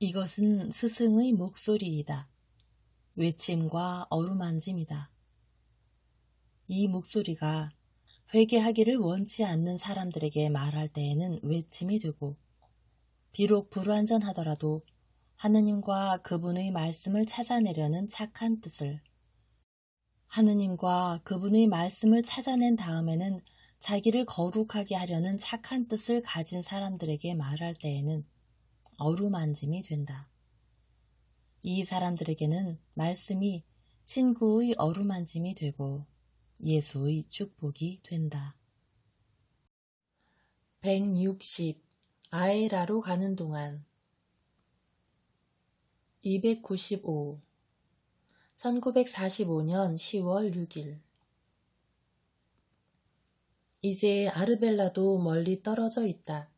이것은 스승의 목소리이다. 외침과 어루만짐이다. 이 목소리가 회개하기를 원치 않는 사람들에게 말할 때에는 외침이 되고, 비록 불완전하더라도 하느님과 그분의 말씀을 찾아내려는 착한 뜻을, 하느님과 그분의 말씀을 찾아낸 다음에는 자기를 거룩하게 하려는 착한 뜻을 가진 사람들에게 말할 때에는 어루만짐이 된다. 이 사람들에게는 말씀이 친구의 어루만짐이 되고 예수의 축복이 된다. 160. 아에라로 가는 동안. 295. 1945년 10월 6일. 이제 아르벨라도 멀리 떨어져 있다.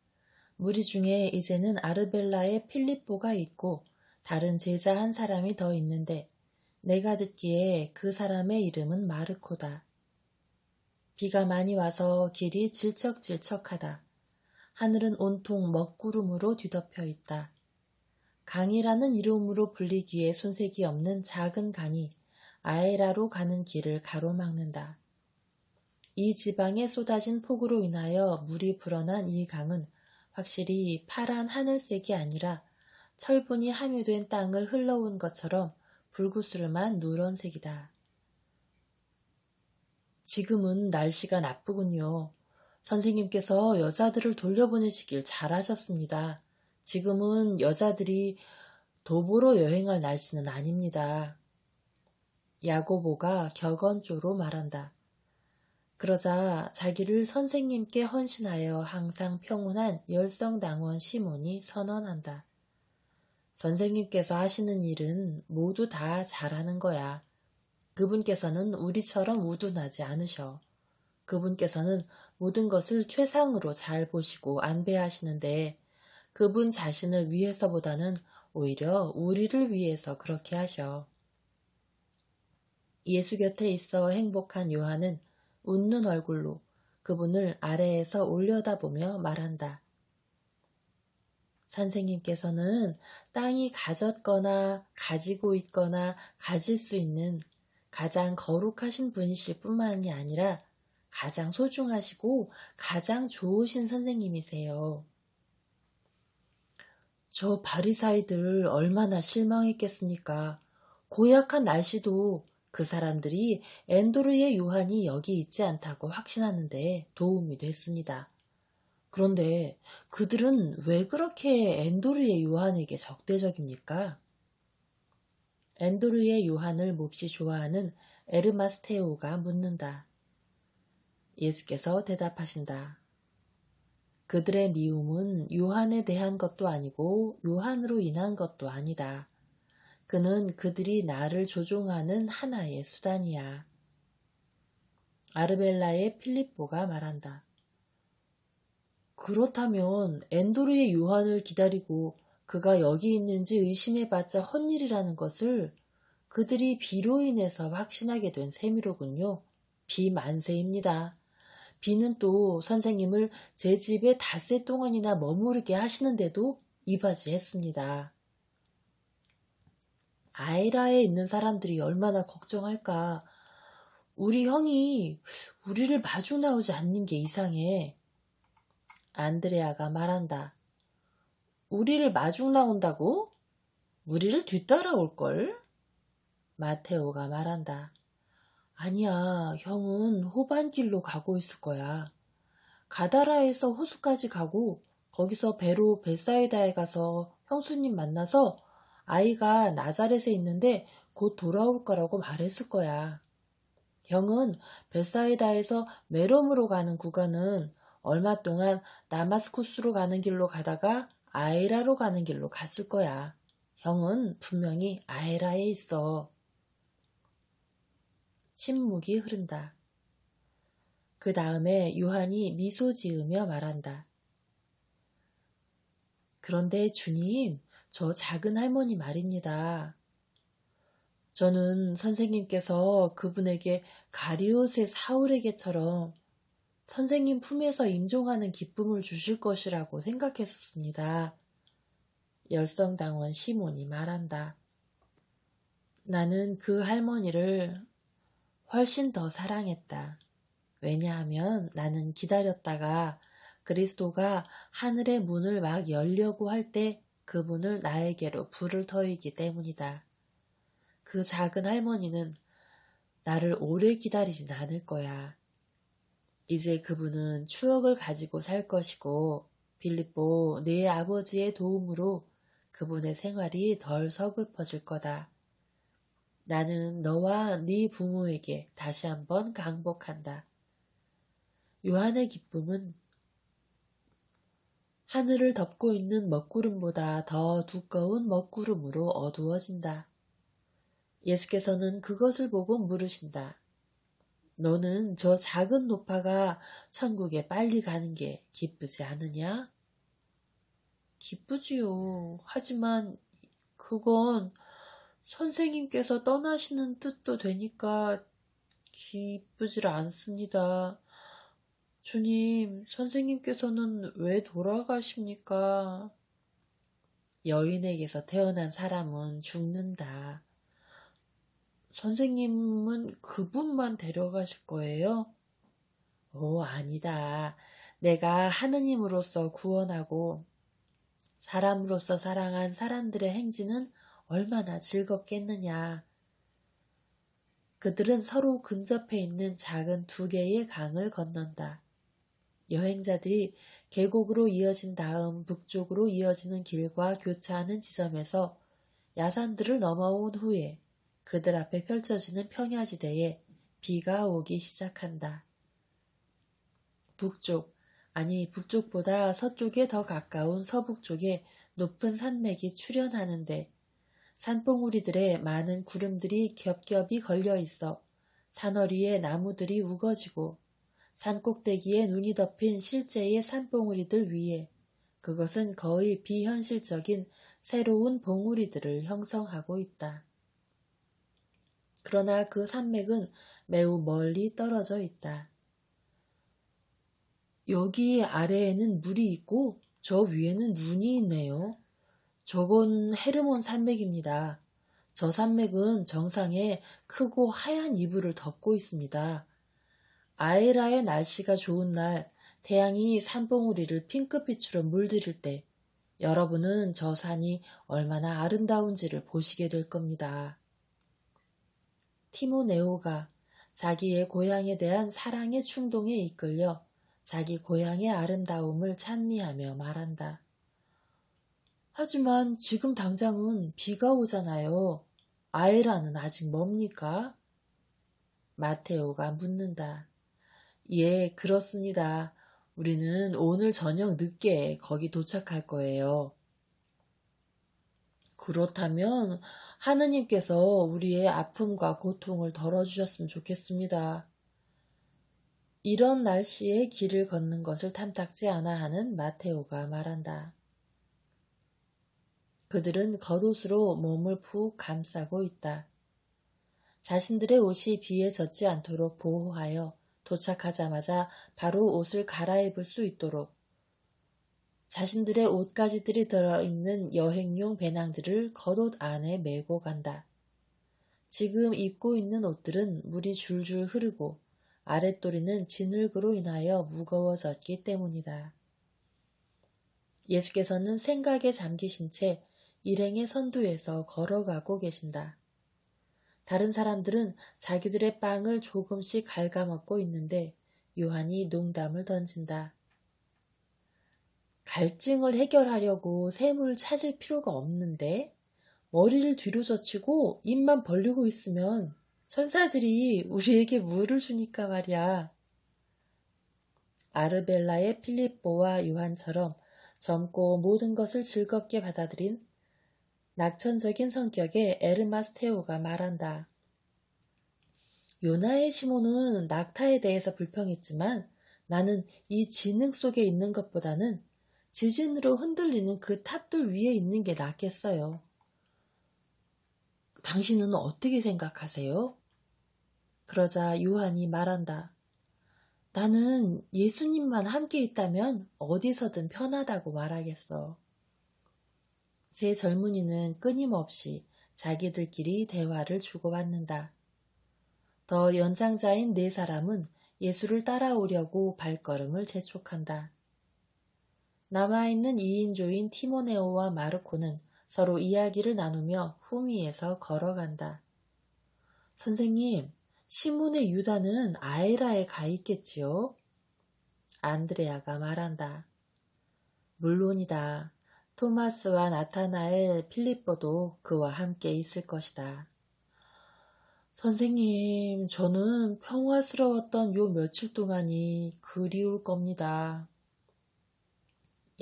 무리 중에 이제는 아르벨라에 필립보가 있고 다른 제자 한 사람이 더 있는데 내가 듣기에 그 사람의 이름은 마르코다. 비가 많이 와서 길이 질척질척하다. 하늘은 온통 먹구름으로 뒤덮여 있다. 강이라는 이름으로 불리기에 손색이 없는 작은 강이 아에라로 가는 길을 가로막는다. 이 지방에 쏟아진 폭우로 인하여 물이 불어난 이 강은 확실히 파란 하늘색이 아니라 철분이 함유된 땅을 흘러온 것처럼 불구스름한 누런색이다. 지금은 날씨가 나쁘군요. 선생님께서 여자들을 돌려보내시길 잘하셨습니다. 지금은 여자들이 도보로 여행할 날씨는 아닙니다. 야고보가 격언조로 말한다. 그러자 자기를 선생님께 헌신하여 항상 평온한 열성당원 시몬이 선언한다. 선생님께서 하시는 일은 모두 다 잘하는 거야. 그분께서는 우리처럼 우둔하지 않으셔. 그분께서는 모든 것을 최상으로 잘 보시고 안배하시는데 그분 자신을 위해서보다는 오히려 우리를 위해서 그렇게 하셔. 예수 곁에 있어 행복한 요한은 웃는 얼굴로 그분을 아래에서 올려다보며 말한다. 선생님께서는 땅이 가졌거나 가지고 있거나 가질 수 있는 가장 거룩하신 분이실 뿐만이 아니라 가장 소중하시고 가장 좋으신 선생님이세요. 저 바리사이들 얼마나 실망했겠습니까? 고약한 날씨도 그 사람들이 엔도르의 요한이 여기 있지 않다고 확신하는데 도움이 됐습니다. 그런데 그들은 왜 그렇게 엔도르의 요한에게 적대적입니까? 엔도르의 요한을 몹시 좋아하는 에르마스테오가 묻는다. 예수께서 대답하신다. 그들의 미움은 요한에 대한 것도 아니고 요한으로 인한 것도 아니다. 그는 그들이 나를 조종하는 하나의 수단이야. 아르벨라의 필립보가 말한다. 그렇다면 엔도르의 요한을 기다리고 그가 여기 있는지 의심해봤자 헛일이라는 것을 그들이 비로 인해서 확신하게 된 셈이로군요. 비 만세입니다. 비는 또 선생님을 제 집에 닷새 동안이나 머무르게 하시는데도 이바지했습니다. 아에라에 있는 사람들이 얼마나 걱정할까. 우리 형이 우리를 마중 나오지 않는 게 이상해. 안드레아가 말한다. 우리를 마중 나온다고? 우리를 뒤따라올걸? 마테오가 말한다. 아니야, 형은 호반길로 가고 있을 거야. 가다라에서 호수까지 가고 거기서 배로 벳사이다에 가서 형수님 만나서 아이가 나자렛에 있는데 곧 돌아올 거라고 말했을 거야. 형은 벳사이다에서 메롬으로 가는 구간은 얼마 동안 다마스쿠스로 가는 길로 가다가 아에라로 가는 길로 갔을 거야. 형은 분명히 아에라에 있어. 침묵이 흐른다. 그 다음에 요한이 미소 지으며 말한다. 그런데 주님, 저 작은 할머니 말입니다. 저는 선생님께서 그분에게 가리옷의 사울에게처럼 선생님 품에서 임종하는 기쁨을 주실 것이라고 생각했었습니다. 열성당원 시몬이 말한다. 나는 그 할머니를 훨씬 더 사랑했다. 왜냐하면 나는 기다렸다가 그리스도가 하늘의 문을 막 열려고 할 때 그분을 나에게로 불을 터이기 때문이다. 그 작은 할머니는 나를 오래 기다리진 않을 거야. 이제 그분은 추억을 가지고 살 것이고 빌립보 네 아버지의 도움으로 그분의 생활이 덜 서글퍼질 거다. 나는 너와 네 부모에게 다시 한번 강복한다. 요한의 기쁨은 하늘을 덮고 있는 먹구름보다 더 두꺼운 먹구름으로 어두워진다. 예수께서는 그것을 보고 물으신다. 너는 저 작은 노파가 천국에 빨리 가는 게 기쁘지 않으냐? 기쁘지요. 하지만 그건 선생님께서 떠나시는 뜻도 되니까 기쁘질 않습니다. 주님, 선생님께서는 왜 돌아가십니까? 여인에게서 태어난 사람은 죽는다. 선생님은 그분만 데려가실 거예요? 오, 아니다. 내가 하느님으로서 구원하고 사람으로서 사랑한 사람들의 행진은 얼마나 즐겁겠느냐. 그들은 서로 근접해 있는 작은 두 개의 강을 건넌다. 여행자들이 계곡으로 이어진 다음 북쪽으로 이어지는 길과 교차하는 지점에서 야산들을 넘어온 후에 그들 앞에 펼쳐지는 평야지대에 비가 오기 시작한다. 북쪽보다 서쪽에 더 가까운 서북쪽에 높은 산맥이 출현하는데 산봉우리들에 많은 구름들이 겹겹이 걸려 있어 산허리에 나무들이 우거지고 산꼭대기에 눈이 덮인 실제의 산봉우리들 위에 그것은 거의 비현실적인 새로운 봉우리들을 형성하고 있다. 그러나 그 산맥은 매우 멀리 떨어져 있다. 여기 아래에는 물이 있고 저 위에는 눈이 있네요. 저건 헤르몬 산맥입니다. 저 산맥은 정상에 크고 하얀 이불을 덮고 있습니다. 아에라의 날씨가 좋은 날 태양이 산봉우리를 핑크빛으로 물들일 때 여러분은 저 산이 얼마나 아름다운지를 보시게 될 겁니다. 티모네오가 자기의 고향에 대한 사랑의 충동에 이끌려 자기 고향의 아름다움을 찬미하며 말한다. 하지만 지금 당장은 비가 오잖아요. 아에라는 아직 뭡니까? 마테오가 묻는다. 예, 그렇습니다. 우리는 오늘 저녁 늦게 거기 도착할 거예요. 그렇다면 하느님께서 우리의 아픔과 고통을 덜어주셨으면 좋겠습니다. 이런 날씨에 길을 걷는 것을 탐탁지 않아 하는 마테오가 말한다. 그들은 겉옷으로 몸을 푹 감싸고 있다. 자신들의 옷이 비에 젖지 않도록 보호하여 도착하자마자 바로 옷을 갈아입을 수 있도록 자신들의 옷가지들이 들어있는 여행용 배낭들을 겉옷 안에 메고 간다. 지금 입고 있는 옷들은 물이 줄줄 흐르고 아랫도리는 진흙으로 인하여 무거워졌기 때문이다. 예수께서는 생각에 잠기신 채 일행의 선두에서 걸어가고 계신다. 다른 사람들은 자기들의 빵을 조금씩 갉아먹고 있는데 요한이 농담을 던진다. 갈증을 해결하려고 샘을 찾을 필요가 없는데 머리를 뒤로 젖히고 입만 벌리고 있으면 천사들이 우리에게 물을 주니까 말이야. 아르벨라의 필립보와 요한처럼 젊고 모든 것을 즐겁게 받아들인 낙천적인 성격의 에르마스테오가 말한다. 요나의 시몬은 낙타에 대해서 불평했지만 나는 이 진흙 속에 있는 것보다는 지진으로 흔들리는 그 탑들 위에 있는 게 낫겠어요. 당신은 어떻게 생각하세요? 그러자 요한이 말한다. 나는 예수님만 함께 있다면 어디서든 편하다고 말하겠어. 세 젊은이는 끊임없이 자기들끼리 대화를 주고받는다. 더 연장자인 네 사람은 예수를 따라오려고 발걸음을 재촉한다. 남아있는 2인조인 티모네오와 마르코는 서로 이야기를 나누며 후미에서 걸어간다. 선생님, 시몬의 유다는 아에라에 가 있겠지요? 안드레아가 말한다. 물론이다. 토마스와 나타나엘, 필리포도 그와 함께 있을 것이다. 선생님, 저는 평화스러웠던 요 며칠 동안이 그리울 겁니다.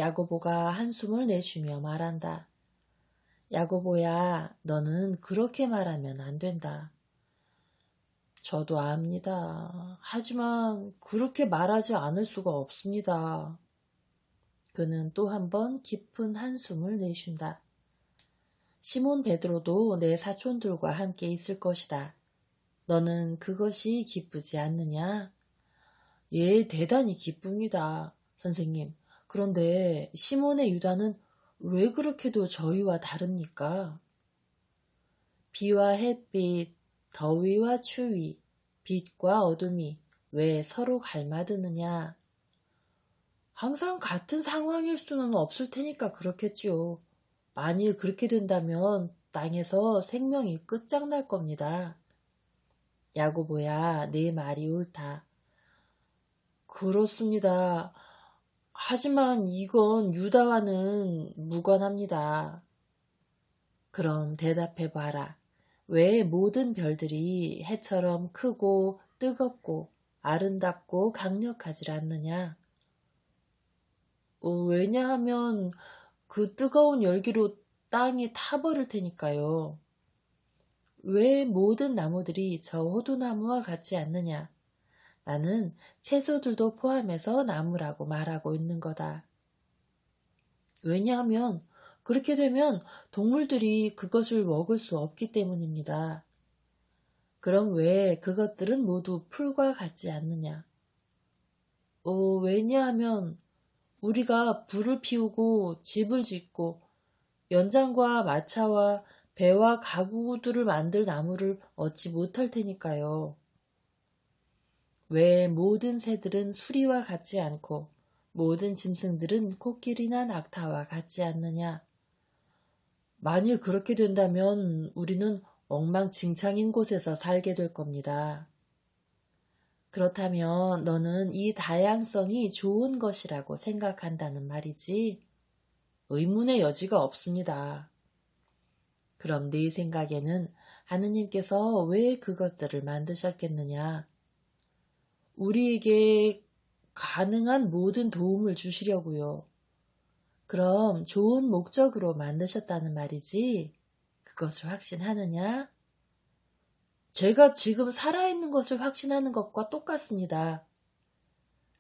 야고보가 한숨을 내쉬며 말한다. 야고보야, 너는 그렇게 말하면 안 된다. 저도 압니다. 하지만 그렇게 말하지 않을 수가 없습니다. 그는 또 한 번 깊은 한숨을 내쉰다. 시몬 베드로도 내 사촌들과 함께 있을 것이다. 너는 그것이 기쁘지 않느냐? 예, 대단히 기쁩니다, 선생님. 그런데 시몬의 유다는 왜 그렇게도 저희와 다릅니까? 비와 햇빛, 더위와 추위, 빛과 어둠이 왜 서로 갈마드느냐? 항상 같은 상황일 수는 없을 테니까 그렇겠지요. 만일 그렇게 된다면 땅에서 생명이 끝장날 겁니다. 야고보야, 네 말이 옳다. 그렇습니다. 하지만 이건 유다와는 무관합니다. 그럼 대답해봐라. 왜 모든 별들이 해처럼 크고 뜨겁고 아름답고 강력하지 않느냐? 왜냐하면 그 뜨거운 열기로 땅이 타버릴 테니까요. 왜 모든 나무들이 저 호두나무와 같지 않느냐? 나는 채소들도 포함해서 나무라고 말하고 있는 거다. 왜냐하면 그렇게 되면 동물들이 그것을 먹을 수 없기 때문입니다. 그럼 왜 그것들은 모두 풀과 같지 않느냐? 왜냐하면 우리가 불을 피우고 집을 짓고 연장과 마차와 배와 가구들을 만들 나무를 얻지 못할 테니까요. 왜 모든 새들은 수리와 같지 않고 모든 짐승들은 코끼리나 낙타와 같지 않느냐? 만일 그렇게 된다면 우리는 엉망진창인 곳에서 살게 될 겁니다. 그렇다면 너는 이 다양성이 좋은 것이라고 생각한다는 말이지? 의문의 여지가 없습니다. 그럼 네 생각에는 하느님께서 왜 그것들을 만드셨겠느냐? 우리에게 가능한 모든 도움을 주시려고요. 그럼 좋은 목적으로 만드셨다는 말이지? 그것을 확신하느냐? 제가 지금 살아있는 것을 확신하는 것과 똑같습니다.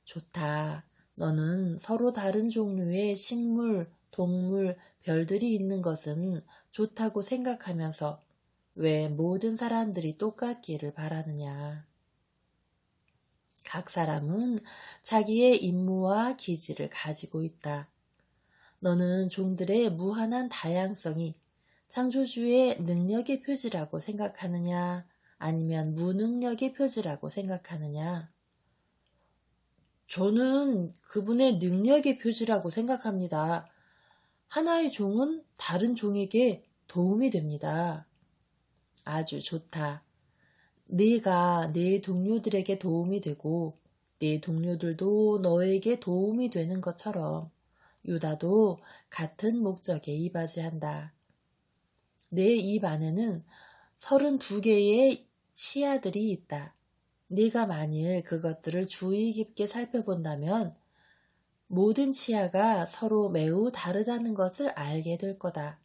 좋다. 너는 서로 다른 종류의 식물, 동물, 별들이 있는 것은 좋다고 생각하면서 왜 모든 사람들이 똑같기를 바라느냐? 각 사람은 자기의 임무와 기질을 가지고 있다. 너는 종들의 무한한 다양성이 창조주의 능력의 표지라고 생각하느냐? 아니면 무능력의 표지라고 생각하느냐? 저는 그분의 능력의 표지라고 생각합니다. 하나의 종은 다른 종에게 도움이 됩니다. 아주 좋다. 네가 네 동료들에게 도움이 되고 네 동료들도 너에게 도움이 되는 것처럼 유다도 같은 목적에 이바지한다. 내 입 안에는 32개의 치아들이 있다. 네가 만일 그것들을 주의 깊게 살펴본다면 모든 치아가 서로 매우 다르다는 것을 알게 될 거다.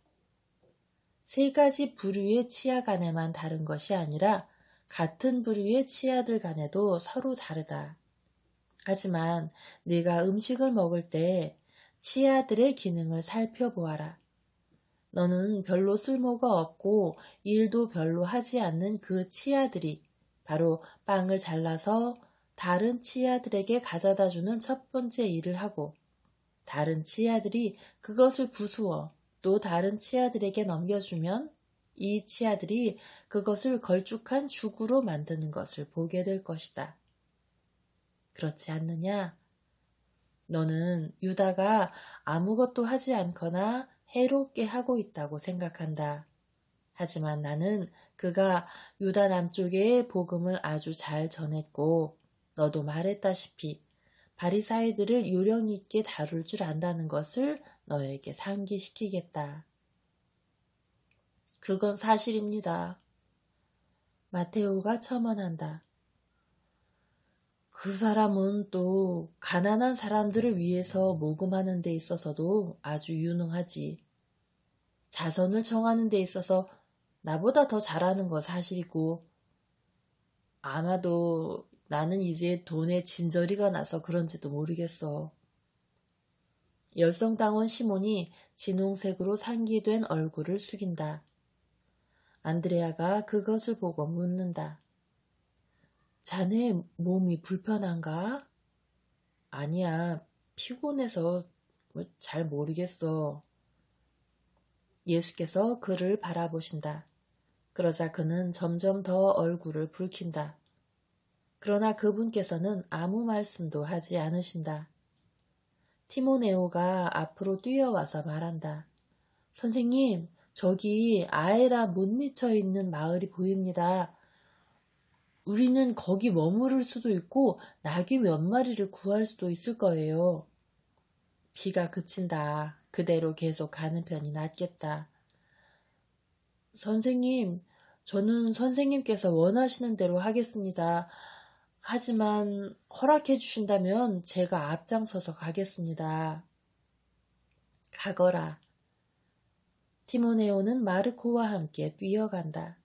세 가지 부류의 치아 간에만 다른 것이 아니라 같은 부류의 치아들 간에도 서로 다르다. 하지만 네가 음식을 먹을 때 치아들의 기능을 살펴보아라. 너는 별로 쓸모가 없고 일도 별로 하지 않는 그 치아들이 바로 빵을 잘라서 다른 치아들에게 가져다주는 첫 번째 일을 하고 다른 치아들이 그것을 부수어 또 다른 치아들에게 넘겨주면 이 치아들이 그것을 걸쭉한 죽으로 만드는 것을 보게 될 것이다. 그렇지 않느냐? 너는 유다가 아무것도 하지 않거나 해롭게 하고 있다고 생각한다. 하지만 나는 그가 유다 남쪽의 복음을 아주 잘 전했고 너도 말했다시피 바리사이들을 요령 있게 다룰 줄 안다는 것을 너에게 상기시키겠다. 그건 사실입니다. 마테오가 첨언한다. 그 사람은 또 가난한 사람들을 위해서 모금하는 데 있어서도 아주 유능하지. 자선을 청하는 데 있어서 나보다 더 잘하는 건 사실이고 아마도 나는 이제 돈에 진저리가 나서 그런지도 모르겠어. 열성당원 시몬이 진홍색으로 상기된 얼굴을 숙인다. 안드레아가 그것을 보고 묻는다. 자네 몸이 불편한가? 아니야, 피곤해서 잘 모르겠어. 예수께서 그를 바라보신다. 그러자 그는 점점 더 얼굴을 붉힌다. 그러나 그분께서는 아무 말씀도 하지 않으신다. 티모네오가 앞으로 뛰어와서 말한다. 선생님, 저기 아에라 못 미쳐 있는 마을이 보입니다. 우리는 거기 머무를 수도 있고 나귀 몇 마리를 구할 수도 있을 거예요. 비가 그친다. 그대로 계속 가는 편이 낫겠다. 선생님, 저는 선생님께서 원하시는 대로 하겠습니다. 하지만 허락해 주신다면 제가 앞장서서 가겠습니다. 가거라. 티모네오는 마르코와 함께 뛰어간다.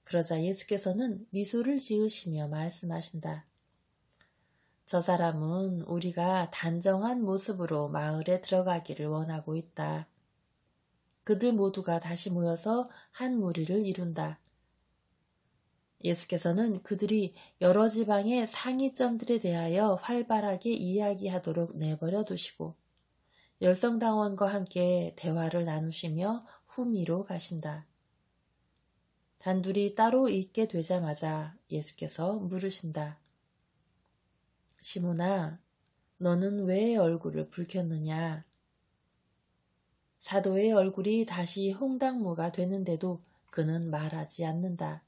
그러자 예수께서는 미소를 지으시며 말씀하신다. 저 사람은 우리가 단정한 모습으로 마을에 들어가기를 원하고 있다. 그들 모두가 다시 모여서 한 무리를 이룬다. 예수께서는 그들이 여러 지방의 상이점들에 대하여 활발하게 이야기하도록 내버려 두시고 열성당원과 함께 대화를 나누시며 후미로 가신다. 단둘이 따로 있게 되자마자 예수께서 물으신다. 시몬아, 너는 왜 얼굴을 붉혔느냐? 사도의 얼굴이 다시 홍당무가 되는데도 그는 말하지 않는다.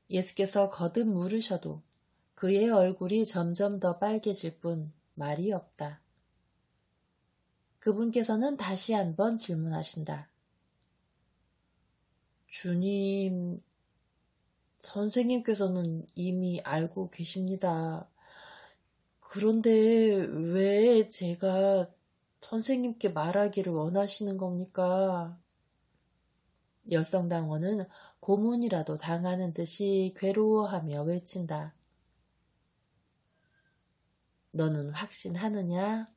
예수께서 거듭 물으셔도 그의 얼굴이 점점 더 빨개질 뿐 말이 없다. 그분께서는 다시 한번 질문하신다. 주님, 선생님께서는 이미 알고 계십니다. 그런데 왜 제가 선생님께 말하기를 원하시는 겁니까? 열성당원은 고문이라도 당하는 듯이 괴로워하며 외친다. 너는 확신하느냐?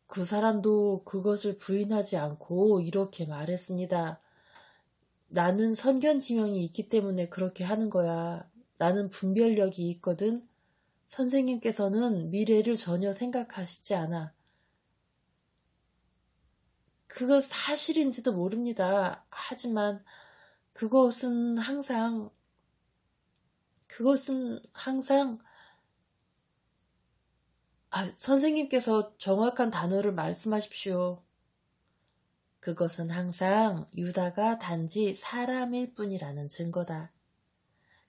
그 사람도 그것을 부인하지 않고 이렇게 말했습니다. 나는 선견지명이 있기 때문에 그렇게 하는 거야. 나는 분별력이 있거든. 선생님께서는 미래를 전혀 생각하시지 않아. 그거 사실인지도 모릅니다. 하지만 그것은 항상 선생님께서 정확한 단어를 말씀하십시오. 그것은 항상 유다가 단지 사람일 뿐이라는 증거다.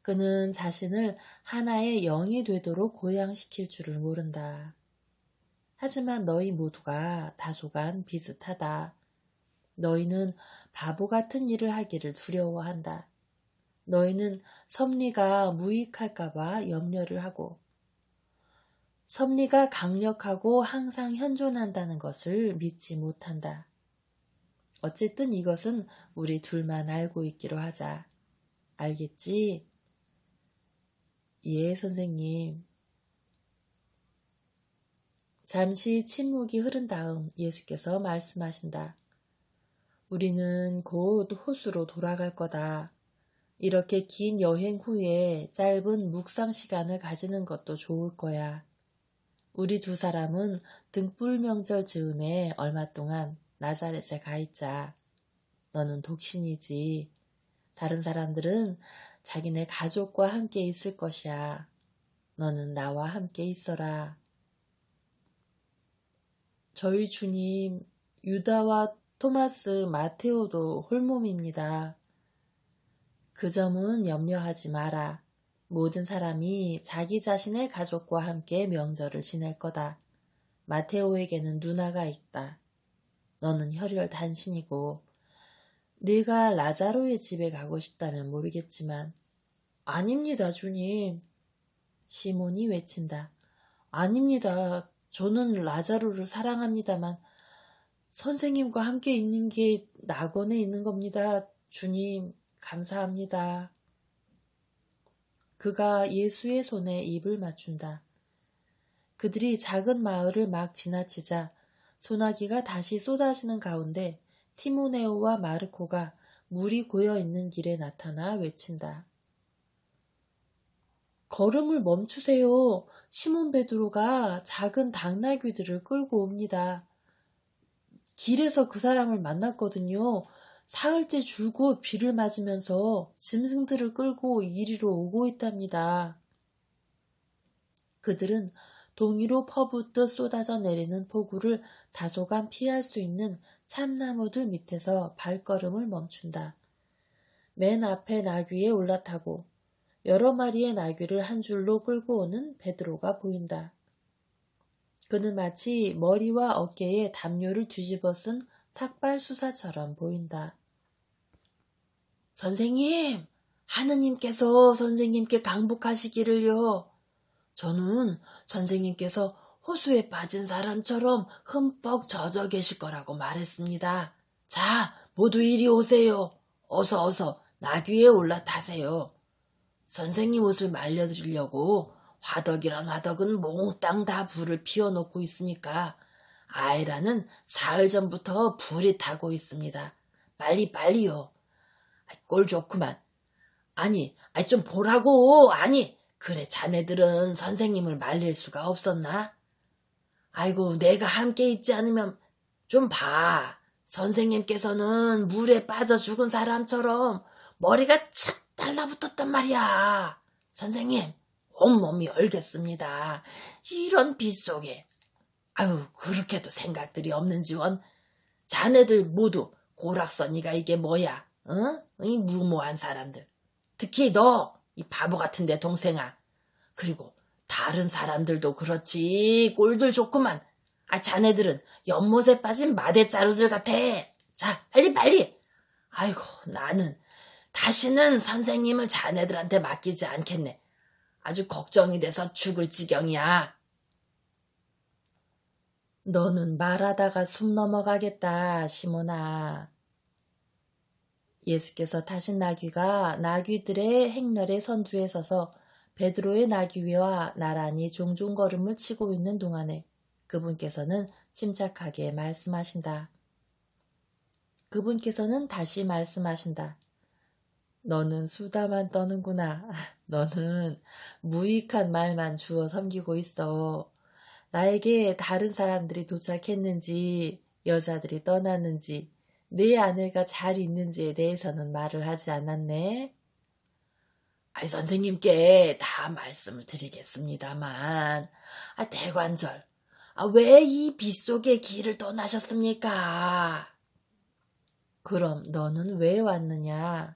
그는 자신을 하나의 영이 되도록 고양시킬 줄을 모른다. 하지만 너희 모두가 다소간 비슷하다. 너희는 바보 같은 일을 하기를 두려워한다. 너희는 섭리가 무익할까봐 염려를 하고 섭리가 강력하고 항상 현존한다는 것을 믿지 못한다. 어쨌든 이것은 우리 둘만 알고 있기로 하자. 알겠지? 예, 선생님. 잠시 침묵이 흐른 다음 예수께서 말씀하신다. 우리는 곧 호수로 돌아갈 거다. 이렇게 긴 여행 후에 짧은 묵상 시간을 가지는 것도 좋을 거야. 우리 두 사람은 등불 명절 즈음에 얼마 동안 나자렛에 가 있자. 너는 독신이지. 다른 사람들은 자기네 가족과 함께 있을 것이야. 너는 나와 함께 있어라. 저희 주님, 유다와 토마스, 마테오도 홀몸입니다. 그 점은 염려하지 마라. 모든 사람이 자기 자신의 가족과 함께 명절을 지낼 거다. 마테오에게는 누나가 있다. 너는 혈혈단신이고 네가 라자로의 집에 가고 싶다면 모르겠지만 아닙니다, 주님. 시몬이 외친다. 아닙니다. 저는 라자로를 사랑합니다만 선생님과 함께 있는 게 낙원에 있는 겁니다. 주님, 감사합니다. 그가 예수의 손에 입을 맞춘다. 그들이 작은 마을을 막 지나치자 소나기가 다시 쏟아지는 가운데 티모네오와 마르코가 물이 고여있는 길에 나타나 외친다. 걸음을 멈추세요. 시몬 베드로가 작은 당나귀들을 끌고 옵니다. 길에서 그 사람을 만났거든요. 사흘째 줄곧 비를 맞으면서 짐승들을 끌고 이리로 오고 있답니다. 그들은 동이로 퍼붓듯 쏟아져 내리는 폭우를 다소간 피할 수 있는 참나무들 밑에서 발걸음을 멈춘다. 맨 앞에 나귀에 올라타고 여러 마리의 나귀를 한 줄로 끌고 오는 베드로가 보인다. 그는 마치 머리와 어깨에 담요를 뒤집어 쓴 탁발 수사처럼 보인다. 선생님, 하느님께서 선생님께 강복하시기를요. 저는 선생님께서 호수에 빠진 사람처럼 흠뻑 젖어 계실 거라고 말했습니다. 자, 모두 이리 오세요. 어서 나귀에 올라타세요. 선생님 옷을 말려드리려고 화덕이란 화덕은 몽땅 다 불을 피워놓고 있으니까 아이라는 사흘 전부터 불이 타고 있습니다. 빨리요. 꼴 좋구만. 아니, 좀 보라고. 아니, 그래 자네들은 선생님을 말릴 수가 없었나? 아이고, 내가 함께 있지 않으면 좀 봐. 선생님께서는 물에 빠져 죽은 사람처럼 머리가 착 달라붙었단 말이야. 선생님, 온몸이 얼겠습니다. 이런 빗속에. 아유, 그렇게도 생각들이 없는지 원. 자네들 모두 고락서니가 이게 뭐야? 응? 이 무모한 사람들. 특히 너, 이 바보 같은데 동생아. 그리고 다른 사람들도 그렇지. 꼴들 좋구만. 자네들은 연못에 빠진 마대자루들 같아. 자, 빨리. 아이고, 나는 다시는 선생님을 자네들한테 맡기지 않겠네. 아주 걱정이 돼서 죽을 지경이야. 너는 말하다가 숨 넘어가겠다, 시몬아. 예수께서 타신 나귀가 나귀들의 행렬의 선두에 서서 베드로의 나귀 위와 나란히 종종 걸음을 치고 있는 동안에 그분께서는 침착하게 말씀하신다. 그분께서는 다시 말씀하신다. 너는 수다만 떠는구나. 너는 무익한 말만 주워 섬기고 있어. 나에게 다른 사람들이 도착했는지, 여자들이 떠났는지, 내 아내가 잘 있는지에 대해서는 말을 하지 않았네. 선생님께 다 말씀을 드리겠습니다만, 대관절, 왜 이 빗속의 길을 떠나셨습니까? 그럼 너는 왜 왔느냐?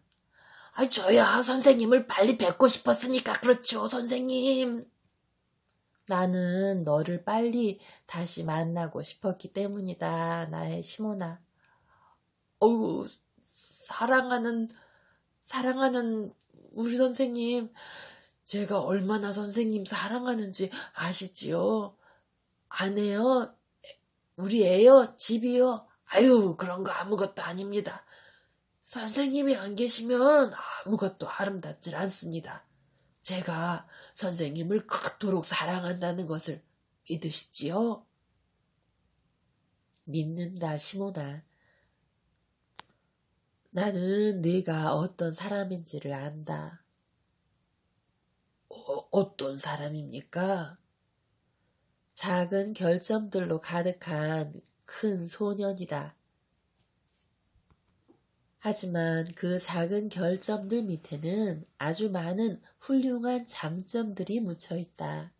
저야 선생님을 빨리 뵙고 싶었으니까 그렇죠, 선생님. 나는 너를 빨리 다시 만나고 싶었기 때문이다, 나의 시몬아. 사랑하는 우리 선생님, 제가 얼마나 선생님 사랑하는지 아시지요? 아내요, 우리 애요, 집이요. 아유, 그런 거 아무것도 아닙니다. 선생님이 안 계시면 아무것도 아름답질 않습니다. 제가 선생님을 그토록 사랑한다는 것을 믿으시지요? 믿는다, 시몬아. 나는 네가 어떤 사람인지를 안다. 어떤 사람입니까? 작은 결점들로 가득한 큰 소년이다. 하지만 그 작은 결점들 밑에는 아주 많은 훌륭한 장점들이 묻혀 있다.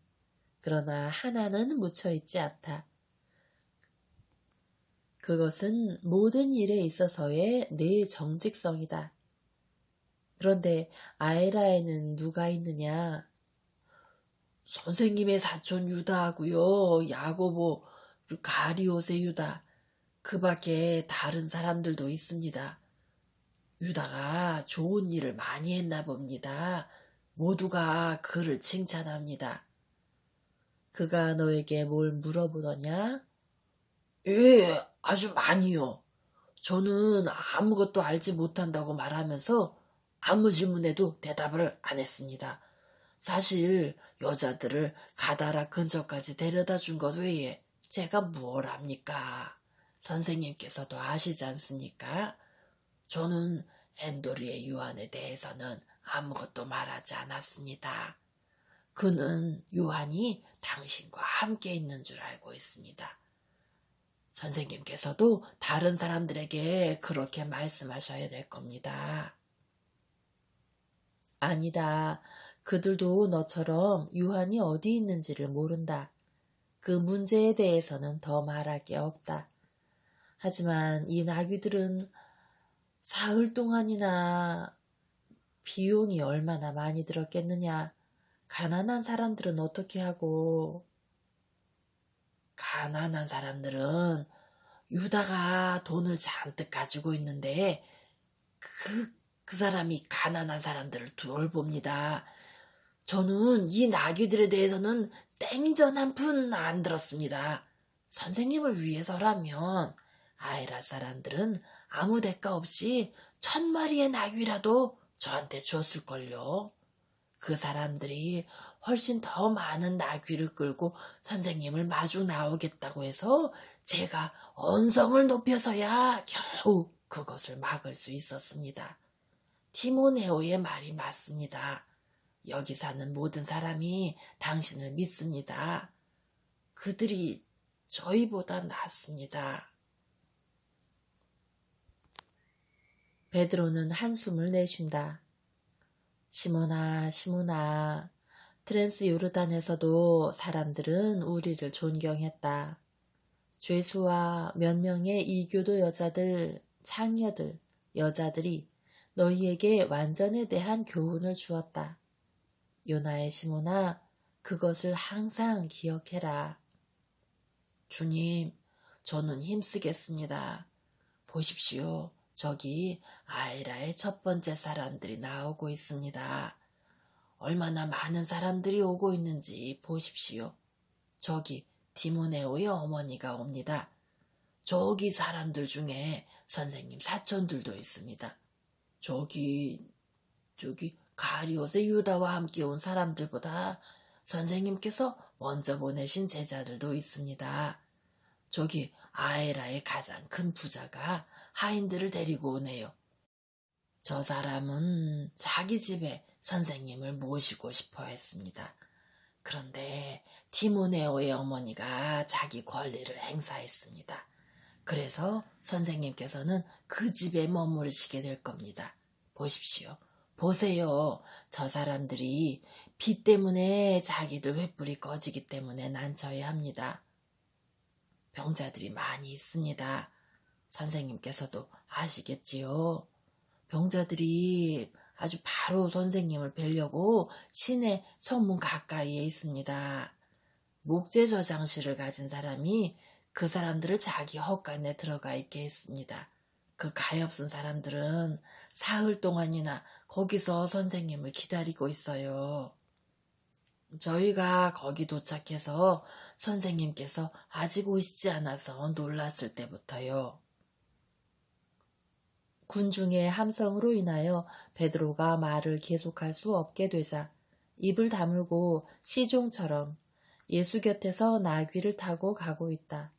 그러나 하나는 묻혀 있지 않다. 그것은 모든 일에 있어서의 내 정직성이다. 그런데 아에라에는 누가 있느냐? 선생님의 사촌 유다하고요, 야고보, 그리고 가리옷의 유다, 그 밖에 다른 사람들도 있습니다. 유다가 좋은 일을 많이 했나 봅니다. 모두가 그를 칭찬합니다. 그가 너에게 뭘 물어보더냐? 예, 아주 많이요. 저는 아무것도 알지 못한다고 말하면서 아무 질문에도 대답을 안 했습니다. 사실 여자들을 가다라 근처까지 데려다 준 것 외에 제가 무엇 합니까? 선생님께서도 아시지 않습니까? 저는 엔도리의 요한에 대해서는 아무것도 말하지 않았습니다. 그는 요한이 당신과 함께 있는 줄 알고 있습니다. 선생님께서도 다른 사람들에게 그렇게 말씀하셔야 될 겁니다. 아니다. 그들도 너처럼 요한이 어디 있는지를 모른다. 그 문제에 대해서는 더 말할 게 없다. 하지만 이 나귀들은 사흘 동안이나 비용이 얼마나 많이 들었겠느냐. 가난한 사람들은 어떻게 하고? 가난한 사람들은 유다가 돈을 잔뜩 가지고 있는데 그 사람이 가난한 사람들을 돌봅니다. 저는 이 나귀들에 대해서는 땡전 한 푼 안 들었습니다. 선생님을 위해서라면 아이라 사람들은 아무 대가 없이 1000마리의 나귀라도 저한테 주었을걸요. 그 사람들이 훨씬 더 많은 나귀를 끌고 선생님을 마주 나오겠다고 해서 제가 언성을 높여서야 겨우 그것을 막을 수 있었습니다. 티모네오의 말이 맞습니다. 여기 사는 모든 사람이 당신을 믿습니다. 그들이 저희보다 낫습니다. 베드로는 한숨을 내쉰다. 시몬아, 시몬아, 트랜스 요르단에서도 사람들은 우리를 존경했다. 죄수와 몇 명의 이교도 여자들, 창녀들, 여자들이 너희에게 완전에 대한 교훈을 주었다. 요나의 시몬아, 그것을 항상 기억해라. 주님, 저는 힘쓰겠습니다. 보십시오. 저기 아이라의 첫 번째 사람들이 나오고 있습니다. 얼마나 많은 사람들이 오고 있는지 보십시오. 저기 디모네오의 어머니가 옵니다. 저기 사람들 중에 선생님 사촌들도 있습니다. 저기 가리옷의 유다와 함께 온 사람들보다 선생님께서 먼저 보내신 제자들도 있습니다. 저기 아에라의 가장 큰 부자가 하인들을 데리고 오네요. 저 사람은 자기 집에 선생님을 모시고 싶어 했습니다. 그런데 티모네오의 어머니가 자기 권리를 행사했습니다. 그래서 선생님께서는 그 집에 머무르시게 될 겁니다. 보십시오. 보세요. 저 사람들이 비 때문에 자기들 횃불이 꺼지기 때문에 난처해 합니다. 병자들이 많이 있습니다. 선생님께서도 아시겠지요. 병자들이 아주 바로 선생님을 뵈려고 시내 성문 가까이에 있습니다. 목재 저장실을 가진 사람이 그 사람들을 자기 헛간에 들어가 있게 했습니다. 그 가엾은 사람들은 사흘 동안이나 거기서 선생님을 기다리고 있어요. 저희가 거기 도착해서 선생님께서 아직 오시지 않아서 놀랐을 때부터요. 군중의 함성으로 인하여 베드로가 말을 계속할 수 없게 되자 입을 다물고 시종처럼 예수 곁에서 나귀를 타고 가고 있다.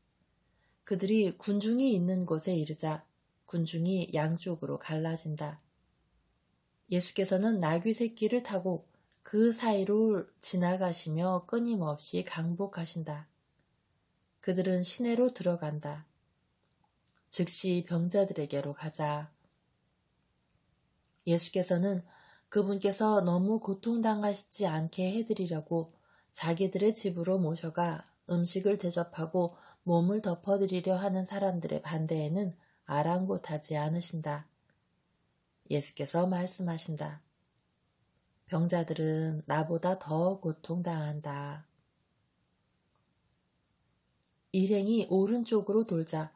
그들이 군중이 있는 곳에 이르자 군중이 양쪽으로 갈라진다. 예수께서는 나귀 새끼를 타고 그 사이로 지나가시며 끊임없이 강복하신다. 그들은 시내로 들어간다. 즉시 병자들에게로 가자. 예수께서는 그분께서 너무 고통당하시지 않게 해드리려고 자기들의 집으로 모셔가 음식을 대접하고 몸을 덮어드리려 하는 사람들의 반대에는 아랑곳하지 않으신다. 예수께서 말씀하신다. 병자들은 나보다 더 고통당한다. 일행이 오른쪽으로 돌자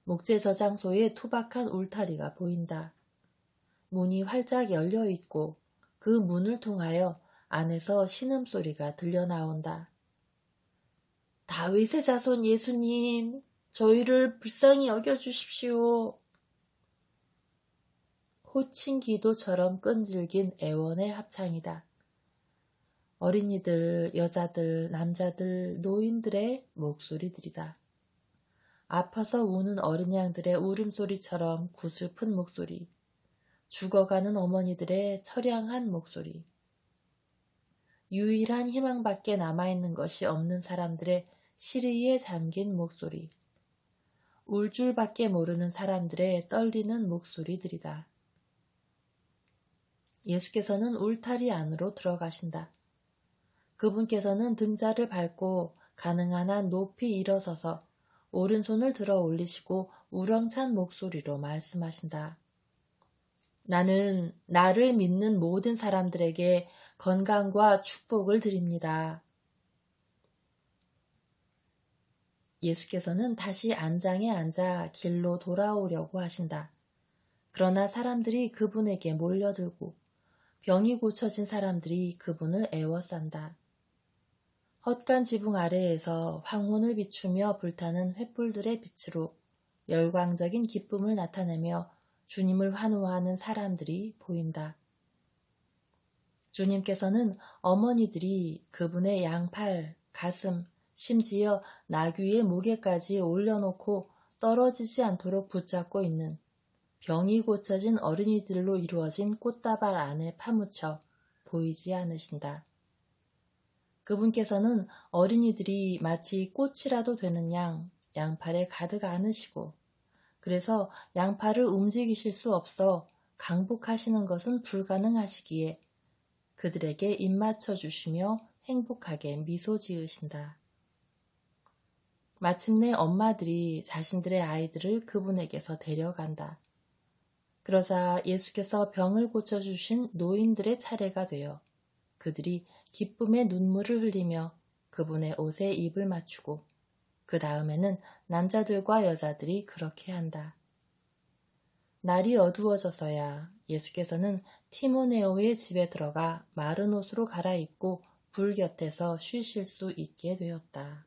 목재 저장소에 투박한 울타리가 보인다. 문이 활짝 열려 있고 그 문을 통하여 안에서 신음소리가 들려 나온다. 다윗의 자손 예수님, 저희를 불쌍히 여겨주십시오. 호칭 기도처럼 끈질긴 애원의 합창이다. 어린이들, 여자들, 남자들, 노인들의 목소리들이다. 아파서 우는 어린 양들의 울음소리처럼 구슬픈 목소리, 죽어가는 어머니들의 처량한 목소리, 유일한 희망밖에 남아있는 것이 없는 사람들의 시리에 잠긴 목소리, 울 줄밖에 모르는 사람들의 떨리는 목소리들이다. 예수께서는 울타리 안으로 들어가신다. 그분께서는 등자를 밟고 가능한 한 높이 일어서서 오른손을 들어 올리시고 우렁찬 목소리로 말씀하신다. 나는 나를 믿는 모든 사람들에게 건강과 축복을 드립니다. 예수께서는 다시 안장에 앉아 길로 돌아오려고 하신다. 그러나 사람들이 그분에게 몰려들고 병이 고쳐진 사람들이 그분을 애워싼다. 헛간 지붕 아래에서 황혼을 비추며 불타는 횃불들의 빛으로 열광적인 기쁨을 나타내며 주님을 환호하는 사람들이 보인다. 주님께서는 어머니들이 그분의 양팔, 가슴, 심지어 나귀의 목에까지 올려놓고 떨어지지 않도록 붙잡고 있는 병이 고쳐진 어린이들로 이루어진 꽃다발 안에 파묻혀 보이지 않으신다. 그분께서는 어린이들이 마치 꽃이라도 되는 양 양팔에 가득 안으시고 그래서 양팔을 움직이실 수 없어 강복하시는 것은 불가능하시기에 그들에게 입맞춰 주시며 행복하게 미소 지으신다. 마침내 엄마들이 자신들의 아이들을 그분에게서 데려간다. 그러자 예수께서 병을 고쳐주신 노인들의 차례가 되어 그들이 기쁨의 눈물을 흘리며 그분의 옷에 입을 맞추고 그 다음에는 남자들과 여자들이 그렇게 한다. 날이 어두워져서야 예수께서는 티모네오의 집에 들어가 마른 옷으로 갈아입고 불 곁에서 쉬실 수 있게 되었다.